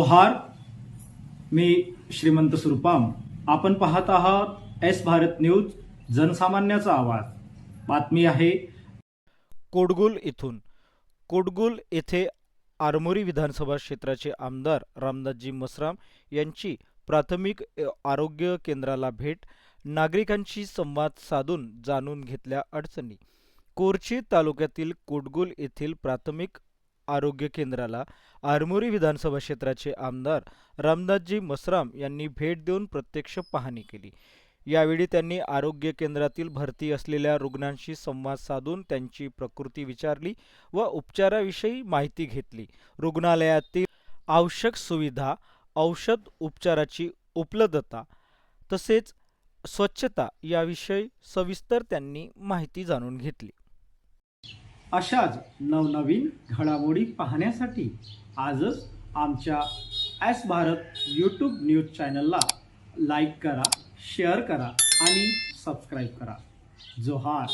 जोहार, मी श्रीमंत सुरपाम। आपण पाहत आहात एस भारत न्यूज, जनसामान्याचा आवाज। बातमी आहे कोडगुल इथून। कोडगुल येथे आरमोरी विधानसभा क्षेत्राचे आमदार रामदासजी मसराम यांची प्राथमिक आरोग्य केंद्राला भेट, नागरिकांशी संवाद साधून जाणून घेतल्या अडचणी। कोरची तालुक्यातील कोडगुल येथील प्राथमिक आरोग्य केंद्राला आरमोरी विधानसभा क्षेत्राचे आमदार रामदासजी मसराम यांनी भेट देऊन प्रत्यक्ष पाहणी केली। यावेळी त्यांनी आरोग्य केंद्रातील भरती असलेल्या रुग्णांशी संवाद साधून त्यांची प्रकृती विचारली व उपचाराविषयी माहिती घेतली। रुग्णालयातील आवश्यक सुविधा, औषध उपचाराची उपलब्धता तसेच स्वच्छता याविषयी सविस्तर त्यांनी माहिती जाणून घेतली। अशाच नवनवीन घडामोडी पाहण्यासाठी आजच आमच्या एस भारत यूट्यूब न्यूज चॅनलला लाईक करा, शेअर करा आणि सबस्क्राईब करा। जोहार।